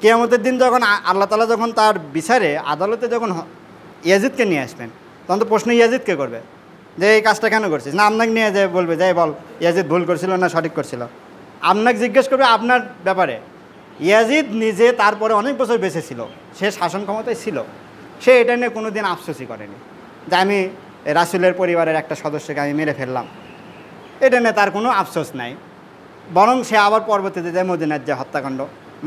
কিয়ামতের দিন যখন আল্লাহ তাআলা যখন তার বিচারে আদালতে যখন ইয়াজিদকে নিয়ে আসবেন, তখন তো প্রশ্ন ইয়াজিদকে করবে যে এই কাজটা কেন করছিস, না আপনাকে নিয়ে যায় বলবে যাই বল ইয়াজিদ ভুল করছিল না সঠিক করছিল, আপনাকে জিজ্ঞেস করবে আপনার ব্যাপারে। ইয়াজিদ নিজে তারপরে অনেক বছর বেঁচে ছিল, সে শাসন ক্ষমতায় ছিল, সে এটা নিয়ে কোনো দিন আফসোসই করেনি যে আমি রাসূলের পরিবারের একটা সদস্যকে আমি মেরে ফেললাম, এটা নিয়ে তার কোনো আফসোস নাই। বরং সে আবার পরবর্তীতে যে মদিনার যে হত্যাকাণ্ড,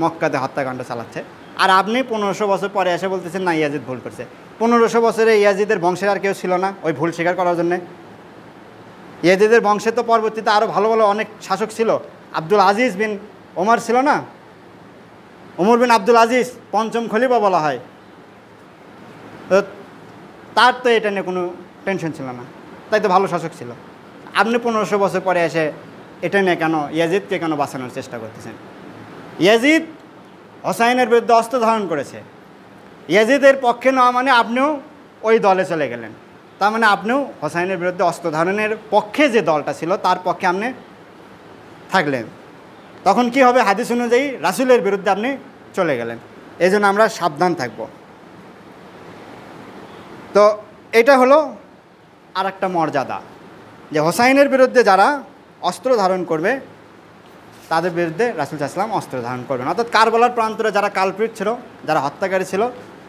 মক্কাতে হত্যাকাণ্ড চালাচ্ছে। আর আপনি 1500 বছর পরে এসে বলতেছেন না ইয়াজিদ ভুল করছে। 1500 বছরে ইয়াজিদের বংশের আর কেউ ছিল না ওই ভুল স্বীকার করার জন্যে। ইয়াজিদের বংশে তো পরবর্তীতে আরও ভালো ভালো অনেক শাসক ছিল। আব্দুল আজিজ বিন ওমর ছিল না, ওমর বিন আব্দুল আজিজ, পঞ্চম খলিফা বলা হয়। তো তার তো এটা নিয়ে কোনো টেনশন ছিল না, তাই তো ভালো শাসক ছিল। আপনি 1500 বছর পরে এসে এটা নিয়ে কেন ইয়াজিদকে কেন বাঁচানোর চেষ্টা করতেছেন? ইয়াজিদ হোসাইনের বিরুদ্ধে অস্ত্র ধারণ করেছে, ইয়াজিদের পক্ষে নেওয়া মানে আপনিও ওই দলে চলে গেলেন, তার মানে আপনিও হোসাইনের বিরুদ্ধে অস্ত্র ধারণের পক্ষে যে দলটা ছিল তার পক্ষে আপনি থাকলেন। তখন কি হবে? হাদিস অনুযায়ী রাসূলের বিরুদ্ধে আপনি চলে গেলেন। এই জন্য আমরা সাবধান থাকব। তো এটা হলো আর একটা মর্যাদা, যে হোসাইনের বিরুদ্ধে যারা অস্ত্র ধারণ করবে তাদের বিরুদ্ধে রাসূল সাল্লাল্লাহু আলাইহি ওয়াসাল্লাম অস্ত্র ধারণ করবেন। অর্থাৎ কারবালার প্রান্তরে যারা কালপ্রিট ছিল, যারা হত্যাকারী ছিল,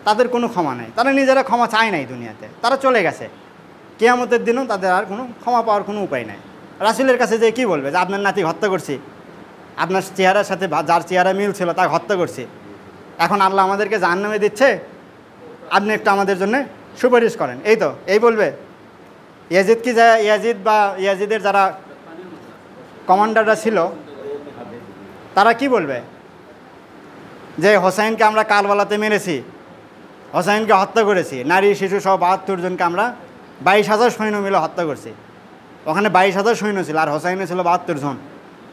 তাদের কোনো ক্ষমা নেই। তারা নিজেরা ক্ষমা চায় নাই দুনিয়াতে, তারা চলে গেছে। কিয়ামতের দিনও তাদের আর কোনো ক্ষমা পাওয়ার কোনো উপায় নাই। রাসূলের কাছে যে কী বলবে যে আপনার নাতি হত্যা করছি, আপনার চেহারার সাথে যার চেহারা মিল ছিল তাকে হত্যা করছি, এখন আল্লাহ আমাদেরকে জাহান্নামে দিচ্ছে, আপনি একটু আমাদের জন্য সুপারিশ করেন, এই তো এই বলবে? ইয়াজিদ কি যায়, ইয়াজিদ বা ইয়াজিদের যারা কমান্ডাররা ছিল তারা কি বলবে? যে হোসাইনকে আমরা কারবালাতে মেরেছি, হোসাইনকে হত্যা করেছি, নারী শিশু সহ ৭২ জনকে আমরা ২২,০০০ সৈন্য মিলে হত্যা করছি। ওখানে ২২,০০০ সৈন্য ছিল আর হোসাইনে ছিল ৭২ জন।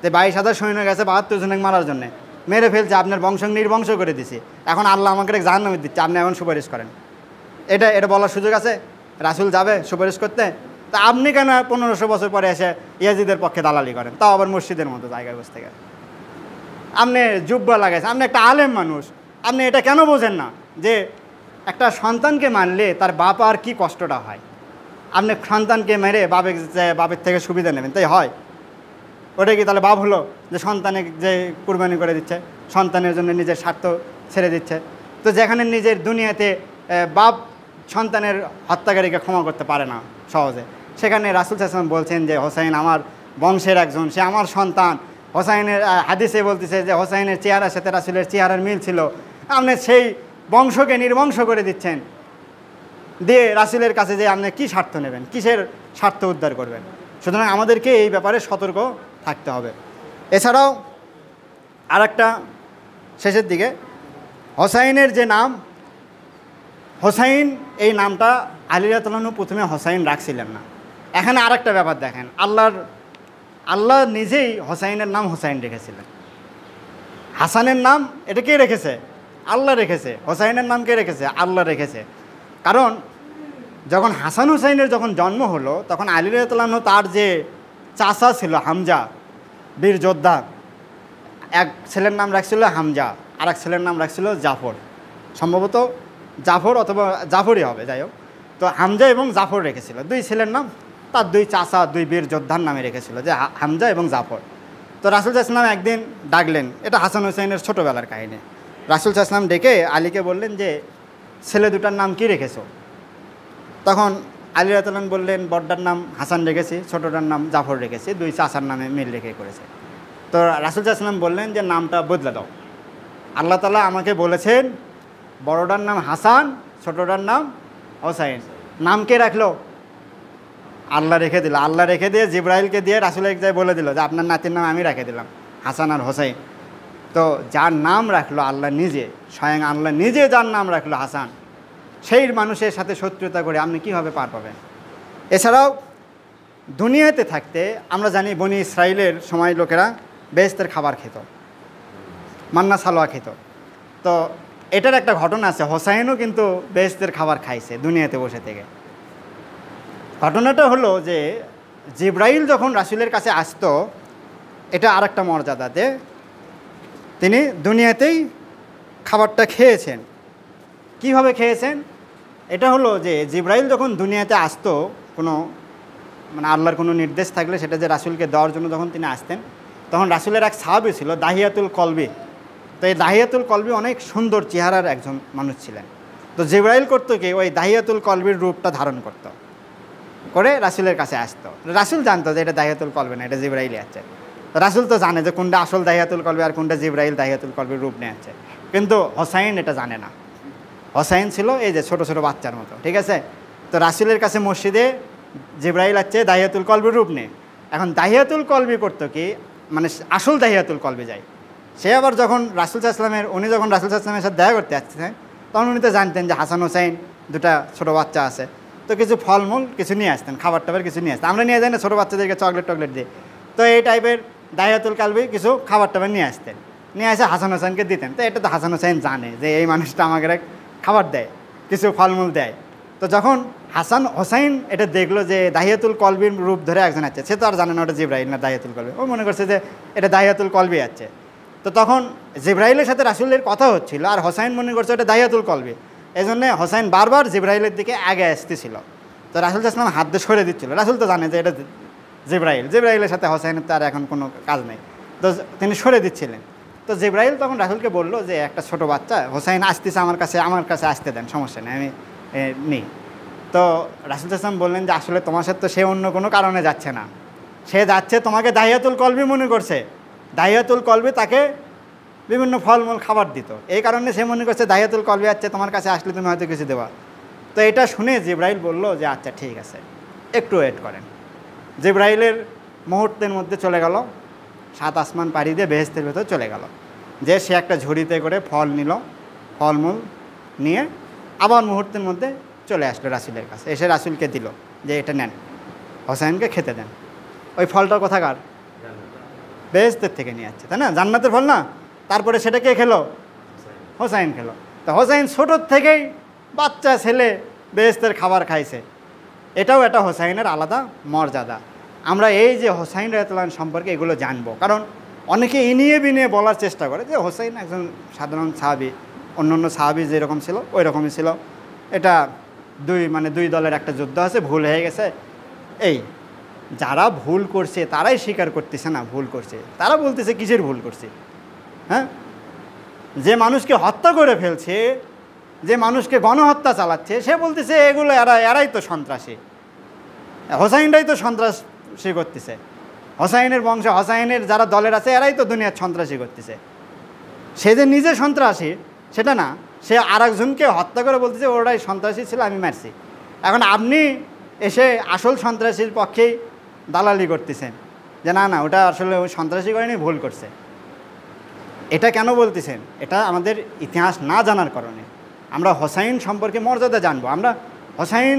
তো ২২,০০০ সৈন্য গেছে ৭২ জনকে মারার জন্যে, মেরে ফেলছে, আপনার বংশ নির্বংশ করে দিছি, এখন আল্লাহ আমাকে জাহান্নামে দিচ্ছে, আপনি এখন সুপারিশ করেন। এটা বলার সুযোগ আছে? রাসূল যাবে সুপারিশ করতে? তা আপনি কেন 1500 বছর পরে এসে ইয়াজিদের পক্ষে দালালি করেন, তাও আবার মসজিদের মতো জায়গায় বসে থেকে? আপনি জুব্বা লাগাইছেন, আপনি একটা আলেম মানুষ, আপনি এটা কেন বোঝেন না যে একটা সন্তানকে মারলে তার বাপ আর কী কষ্টটা হয়? আপনি সন্তানকে মেরে বাপের থেকে সুবিধা নেবেন, তাই হয়? ওটা কি তাহলে বাপ হলো যে সন্তানে যে কুরবানি করে দিচ্ছে, সন্তানের জন্য নিজের স্বার্থ ছেড়ে দিচ্ছে? তো যেখানে নিজের দুনিয়াতে বাপ সন্তানের হত্যাকারীকে ক্ষমা করতে পারে না সহজে, সেখানে রাসূল সাল্লাল্লাহু আলাইহি ওয়াসাল্লাম বলছেন যে হোসাইন আমার বংশের একজন, সে আমার সন্তান। হোসাইনের হাদিসে বলতেছে যে হোসাইনের চেহারার সাথে রাসূলের চেহারার মিল ছিল, আপনি সেই বংশকে নির্বংশ করে দিচ্ছেন, দিয়ে রাসূলের কাছে যে আপনি কী স্বার্থ নেবেন, কিসের স্বার্থ উদ্ধার করবেন? সুতরাং আমাদেরকে এই ব্যাপারে সতর্ক থাকতে হবে। এছাড়াও আর একটা শেষের দিকে, হোসাইনের যে নাম হোসাইন, এই নামটা আলী রাদিয়াল্লাহু আনহু প্রথমে হোসাইন রাখছিলেন না। এখানে আর একটা ব্যাপার দেখেন, আল্লাহ নিজেই হোসাইনের নাম হোসাইন রেখেছিলেন। হাসানের নাম এটা কে রেখেছে? আল্লাহ রেখেছে। হোসাইনের নাম কে রেখেছে? আল্লাহ রেখেছে। কারণ যখন হাসান হুসাইনের যখন জন্ম হলো তখন আলী রাদিয়াল্লাহু আনহু তার যে চাচা ছিল হামজা, বীর যোদ্ধা, এক ছেলের নাম রাখছিল হামজা, আর এক ছেলের নাম রাখছিল জাফর, সম্ভবত জাফর অথবা জাফরই হবে, যাই হোক। তো হামজা এবং জাফর রেখেছিল, দুই ছেলের নাম, তার দুই চাচা, দুই বীর যোদ্ধার নামে রেখেছিল, যে হামজা এবং জাফর। তো রাসূল সাল্লাল্লাহু আলাইহি ওয়াসাল্লাম একদিন ডাকলেন, এটা হাসান হুসাইনের ছোটোবেলার কাহিনী। রাসূল সাল্লাল্লাহু আলাইহি ওয়াসাল্লাম ডেকে আলীকে বললেন যে ছেলে দুটার নাম কি রেখেছো? তখন আলী রাদিয়াল্লাহু আনহু বললেন, বড়টার নাম হাসান রেখেছি, ছোটোটার নাম জাফর রেখেছি, দুই চাচার নামে মিল রেখে করেছে। তো রাসূল সাল্লাল্লাহু আলাইহি ওয়াসাল্লাম বললেন যে নামটা বদলে দাও, আল্লাহ তাআলা আমাকে বলেছেন বড়টার নাম হাসান, ছোটোটার নাম হোসাইন। নাম কে রাখলো? আল্লাহ রেখে দিল। আল্লাহ রেখে দিয়ে জিবরাইলকে দিয়ে রাসূল এক জায়গায় বলে দিল যে আপনার নাতির নাম আমি রেখে দিলাম, হাসান আর হোসাইন। তো যার নাম রাখলো আল্লাহ নিজে, স্বয়ং আল্লাহ নিজে যার নাম রাখলো হাসান, সেই মানুষের সাথে শত্রুতা করে আপনি কীভাবে পার পাবেন? এছাড়াও দুনিয়াতে থাকতে আমরা জানি বনি ইসরাইলের সময় লোকেরা বেহেশতের খাবার খেত, মান্না সালোয়া খেত। তো এটার একটা ঘটনা আছে, হোসাইনও কিন্তু বেহেশতের খাবার খাইছে দুনিয়াতে বসে থেকে। ঘটনাটা হলো যে জিবরাইল যখন রাসূলের কাছে আসতো, এটা আর একটা মর্যাদাতে, তিনি দুনিয়াতেই খাবারটা খেয়েছেন। কিভাবে খেয়েছেন? এটা হলো যে জিবরাইল যখন দুনিয়াতে আসতো, কোনো মানে আল্লাহর কোনো নির্দেশ থাকলে সেটা যে রাসূলকে দেওয়ার জন্য যখন তিনি আসতেন, তখন রাসূলের এক সাহাবী ছিল দাহিয়াতুল কলবি। তো এই দাহিয়াতুল কলবি অনেক সুন্দর চেহারার একজন মানুষ ছিলেন। তো জিবরাইল করতো কি, ওই দাহিয়াতুল কলবির রূপটা ধারণ করতো, করে রাসূলের কাছে আসতো। রাসূল জানতো যে এটা দাহিয়াতুল কলবি না, এটা জিবরাইলই আছে। রাসূল তো জানে যে কোনটা আসল দাহিয়াতুল কলবি আর কোনটা জিবরাইল দাহিয়াতুল কলবির রূপ নিয়ে আছে, কিন্তু হোসাইন এটা জানে না। হোসাইন ছিল এই যে ছোট ছোট বাচ্চার মতো, ঠিক আছে? তো রাসূলের কাছে মসজিদে জিবরাইল আছে দাহিয়াতুল কলবির রূপ নেই। এখন দাহিয়াতুল কলবি করতো কি, মানে আসল দাহিয়াতুল কলবি যায়। সে আবার যখন রাসূল সাল্লাল্লাহু আলাইহি ওয়াসাল্লামের, উনি যখন রাসূল সাল্লাল্লাহু আলাইহি ওয়াসাল্লামের সাথে দেখা করতে আসছেন, তখন উনি তো জানতেন যে হাসান হোসাইন দুটা ছোটো বাচ্চা আছে। তো কিছু ফলমূল কিছু নিয়ে আসতেন, খাবার টাবার কিছু নিয়ে আসতেন। আমরা নিয়ে যাই না ছোটো বাচ্চাদেরকে চকলেট টকলেট দিয়ে, তো এই টাইপের দাহিয়াতুল কলবি কিছু খাবার টাবার নিয়ে আসতেন, নিয়ে এসে হাসান হোসেনকে দিতেন। তো এটা তো হাসান হোসেন জানে যে এই মানুষটা আমাকে খাবার দেয়, কিছু ফলমূল দেয়। তো যখন হাসান হোসাইন এটা দেখলো যে দাহিয়াতুল কলবির রূপ ধরে একজন আছে, সে তো আর জানে না ওটা জিবরাইল না দাহিয়াতুল কলবি, ও মনে করছে যে এটা দাহিয়াতুল কলবি আছে। তো তখন জিবরাইলের সাথে রাসূলের কথা হচ্ছিল, আর হোসাইন মনে করছে এটা দাহিয়াতুল কলবি, এই জন্যে হোসাইন বারবার জিবরাইলের দিকে আগে আসতেছিল। তো রাসূল সাল্লাল্লাহু আলাইহি ওয়াসাল্লাম হাত দিয়ে সরে দিচ্ছিল। রাসূল তো জানে যে এটা জিবরাইলের সাথে হোসাইনের তার এখন কোনো কাজ নেই, তো তিনি সরে দিচ্ছিলেন। তো জিবরাইল তখন রাসূলকে বললো যে একটা ছোট বাচ্চা হোসাইন আসতেছে আমার কাছে আসতে দেন, সমস্যা নেই, আমি নিই। তো রাসূল সাল্লাল্লাহু আলাইহি ওয়াসাল্লাম বললেন যে আসলে তোমার সাথে তো সে অন্য কোনো কারণে যাচ্ছে না, সে যাচ্ছে তোমাকে দাহিয়াতুল কলবি মনে করছে। দাহিয়াতুল কলবি তাকে বিভিন্ন ফলমূল খাবার দিত, এই কারণে সে মনে করছে দাহিয়াতুল কলবি আছে, তোমার কাছে আসলে তুমি হয়তো কিছু দেওয়া। তো এটা শুনে জিবরাইল বললো যে আচ্ছা ঠিক আছে, একটু ওয়েট করেন। জিবরাইলের মুহূর্তের মধ্যে চলে গেল, 7 আসমান পাড়ি দিয়ে বেহেশতের ভেতর চলে গেল, যে সে একটা ঝুড়িতে করে ফল নিল, ফলমূল নিয়ে আবার মুহূর্তের মধ্যে চলে আসলো রাসূলের কাছে, এসে রাসূলকে দিল যে এটা নেন, হোসাইনকে খেতে দেন। ওই ফলটা কোথাকার? বেহেশতের থেকে নিয়ে যাচ্ছে, তাই না? জান্নাতের ফল না? তারপরে সেটা কে খেলো? হোসাইন খেলো। তো হোসাইন ছোটোর থেকেই বাচ্চা ছেলে বেহেশতের খাবার খাইছে, এটাও একটা হোসাইনের আলাদা মর্যাদা। আমরা এই যে হোসাইন রাদিয়াল্লাহু আনহু সম্পর্কে এগুলো জানবো, কারণ অনেকে ইনিয়ে বিনিয়ে বলার চেষ্টা করে যে হোসাইন একজন সাধারণ সাহাবী, অন্যান্য সাহাবী যেরকম ছিল ওই রকমই ছিল, এটা দুই দলের একটা যুদ্ধ আছে, ভুল হয়ে গেছে। এই যারা ভুল করছে তারাই স্বীকার করতেছে না ভুল করছে, তারা বলতেছে কিসের ভুল করছে? হ্যাঁ, যে মানুষকে হত্যা করে ফেলছে, যে মানুষকে গণহত্যা চালাচ্ছে, সে বলতেছে এগুলো এরাই তো সন্ত্রাসী, হোসাইনরাই তো সন্ত্রাসী করতেছে, হোসাইনের বংশ, হোসাইনের যারা দলের আছে এরাই তো দুনিয়ার সন্ত্রাসী করতেছে। সে যে নিজে সন্ত্রাসী সেটা না, সে আর একজনকে হত্যা করে বলতেছে ওরাই সন্ত্রাসী ছিল, আমি মারছি। এখন আপনি এসে আসল সন্ত্রাসীর পক্ষেই দালালি করতেছেন যে না না ওটা আসলে ওই সন্ত্রাসী করেনি, ভুল করছে। এটা কেন বলতেছেন? এটা আমাদের ইতিহাস না জানার কারণে। আমরা হোসাইন সম্পর্কে মর্যাদা জানবো। আমরা হোসাইন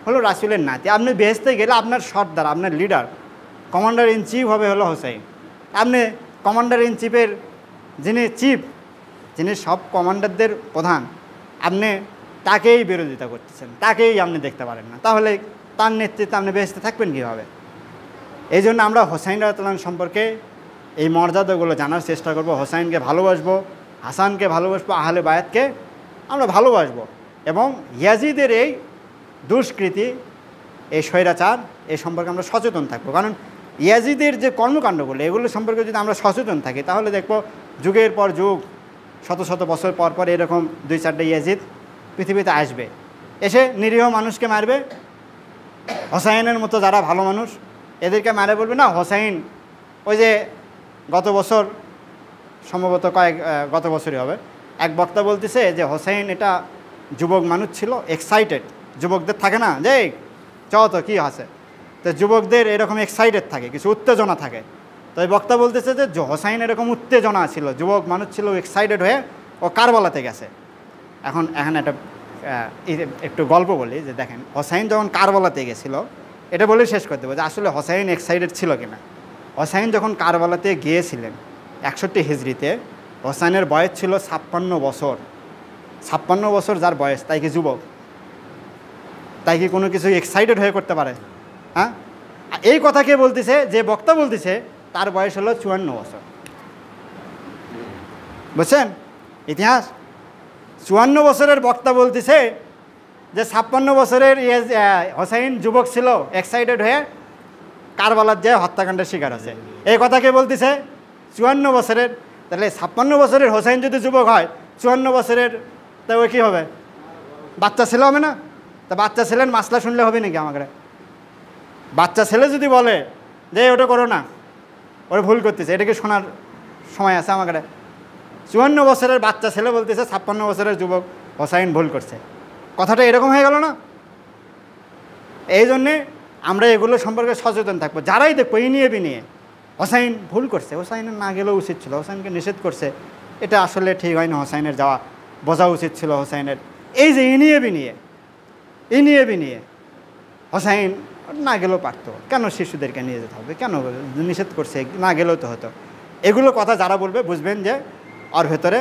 হলো রাসূলের নাতি। আপনি বেহেশতে গেলে আপনার সর্দার, আপনার লিডার, কমান্ডার ইন চিফ হবে হলো হোসাইন। আপনি কমান্ডার ইন চিফের যিনি চিফ, যিনি সব কমান্ডারদের প্রধান, আপনি তাকেই বিরোধিতা করতেছেন, তাকেই আপনি দেখতে পারেন না, তাহলে তার নেতৃত্বে আপনি বেহেশতে থাকবেন কীভাবে? এই জন্য আমরা হোসাইন রাদিয়াল্লাহু আনহু সম্পর্কে এই মর্যাদাগুলো জানার চেষ্টা করব। হোসাইনকে ভালোবাসবো, হাসানকে ভালোবাসবো, আহলে বায়াতকে আমরা ভালোবাসবো, এবং ইয়াজিদের এই দুষ্কৃতি, এই স্বৈরাচার, এই সম্পর্কে আমরা সচেতন থাকবো। কারণ ইয়াজিদের যে কর্মকাণ্ডগুলো, এগুলো সম্পর্কে যদি আমরা সচেতন থাকি, তাহলে দেখবো যুগের পর যুগ, শত শত বছর পর পর এরকম 2-4টা ইয়াজিদ পৃথিবীতে আসবে, এসে নিরীহ মানুষকে মারবে। হোসাইনের মতো যারা ভালো মানুষ, এদেরকে মারে বলবে না হোসাইন, ওই যে গত বছর সম্ভবত গত বছরই হবে, এক বক্তা বলতেছে যে হোসাইন এটা যুবক মানুষ ছিল, এক্সাইটেড। যুবকদের থাকে না যে তো কী আছে, তো যুবকদের এরকম এক্সাইটেড থাকে, কিছু উত্তেজনা থাকে। তো এই বক্তা বলতেছে যে হোসাইন এরকম উত্তেজনা ছিল, যুবক মানুষ ছিল, এক্সাইটেড হয়ে ও কারবালাতে গেছে। এখন একটা একটু গল্প বলি, যে দেখেন হোসাইন যখন কারবালাতে গেছিলো, এটা বলে শেষ করতে হবে যে আসলে হোসাইন এক্সাইটেড ছিল কিনা। হোসাইন যখন কারবালাতে গিয়েছিলেন 61 হিজরিতে, হোসাইনের বয়স ছিল 56 বছর। 56 বছর যার বয়স, তাই কি যুবক? তাই কি কোনো কিছু এক্সাইটেড হয়ে করতে পারে? হ্যাঁ, এই কথা কে বলতেছে? যে বক্তা বলতেছে তার বয়স হলো 54 বছর। বুঝছেন ইতিহাস? 54 বছরের বক্তা বলতেছে যে 56 বছরের হোসাইন যুবক ছিল, এক্সাইটেড হয়ে কারবালার যে হত্যাকাণ্ডের শিকার আছে। এই কথা কে বলতেছে? 54 বছরের। তাহলে 56 বছরের হোসাইন যদি যুবক হয়, 54 বছরের তা ওই কী হবে? বাচ্চা ছেলে হবে না? তা বাচ্চা ছেলের মাসলা শুনলে হবে নাকি আমাকে? বাচ্চা ছেলে যদি বলে যে ওটা করো না, ওরা ভুল করতেছে, এটাকে শোনার সময় আছে আমাকে? 54 বছরের বাচ্চা ছেলে বলতেছে 56 বছরের যুবক হোসাইন ভুল করছে, কথাটা এরকম হয়ে গেল না? এই জন্যে আমরা এগুলো সম্পর্কে সচেতন থাকবো। যারাই দেখবো এই নিয়ে বিনিয়ে হোসাইন ভুল করছে, হোসাইনের না গেলেও উচিত ছিল, হোসাইনকে নিষেধ করছে, এটা আসলে ঠিক হয় না, হোসাইনের যাওয়া বোঝা উচিত ছিল হোসাইনের, এই যে এই নিয়ে বিনিয়ে হোসাইন না গেলেও পারতো, কেন শিশুদেরকে নিয়ে যেতে হবে, কেন নিষেধ করছে, না গেলেও তো হতো। এগুলো কথা যারা বলবে বুঝবেন যে ওর ভেতরে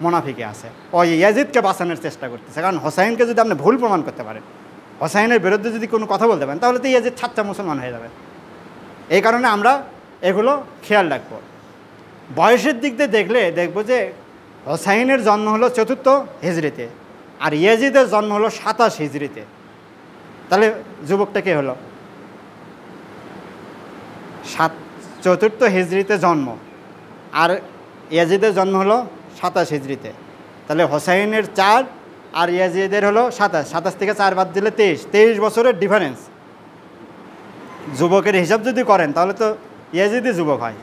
মুনাফিকে আছে, ওই ইয়াজিদকে বাঁচানোর চেষ্টা করতেছে। কারণ হোসাইনকে যদি আপনি ভুল প্রমাণ করতে পারেন, হোসাইনের বিরুদ্ধে যদি কোনো কথা বলতে পারেন, তাহলে তো ইয়াজিদ ছাত্রা মুসলমান হয়ে যাবে। এই কারণে আমরা এগুলো খেয়াল রাখবো। বয়সের দিক দিয়ে দেখবো যে হোসাইনের জন্ম হলো 4th হিজরিতে, আর ইয়াজিদের জন্ম হলো 27 হিজরিতে। তাহলে যুবকটা কে হলো? 4th হিজরিতে জন্ম, আর ইয়াজিদের জন্ম হলো 27 হিজরিতে। তাহলে হোসাইনের 4 আর ইয়াজিদের হলো 27। 27 থেকে 4 বাদ দিলে 23 বছরের ডিফারেন্স। যুবকের হিসাব যদি করেন তাহলে তো ইয়াজিদই যুবক হয়।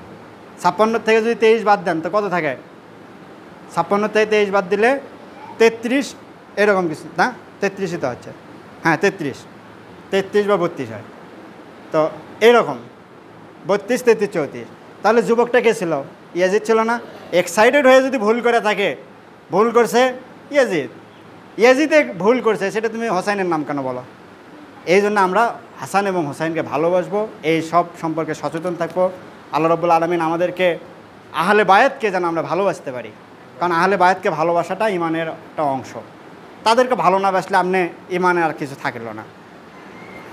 56 থেকে যদি 23 বাদ দেন তো কত থাকে? 56 থেকে 23 বাদ দিলে 33 এরকম কিছু না, 33ই তো হচ্ছে, হ্যাঁ 33 বা 32 হয়। তো এরকম 32, 33, 34। তাহলে যুবকটা কে ছিল? ইয়াজিদ ছিল না? এক্সাইটেড হয়ে যদি ভুল করে থাকে, ভুল করছে ইয়াজিদে ভুল করছে, সেটা তুমি হোসাইনের নাম কেন বলো? এই জন্য আমরা হাসান এবং হোসাইনকে ভালোবাসবো, এই সব সম্পর্কে সচেতন থাকবো। আল্লাহ রাব্বুল আলামিন আমাদেরকে আহলে বায়াতকে যেন আমরা ভালোবাসতে পারি, কারণ আহলে বায়াতকে ভালোবাসাটা ইমানের একটা অংশ। তাদেরকে ভালো না বাসলে আপনি ইমানে আর কিছু থাকলো না।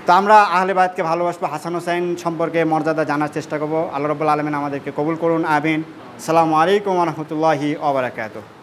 তো আমরা আহলে বায়াতকে ভালোবাসবো, হাসান হোসাইন সম্পর্কে মর্যাদা জানার চেষ্টা করবো। আল্লাহ রাব্বুল আলামিন আমাদেরকে কবুল করুন, আমিন। আসসালামু আলাইকুম ওয়া রাহমাতুল্লাহি ওয়া বারাকাতুহু।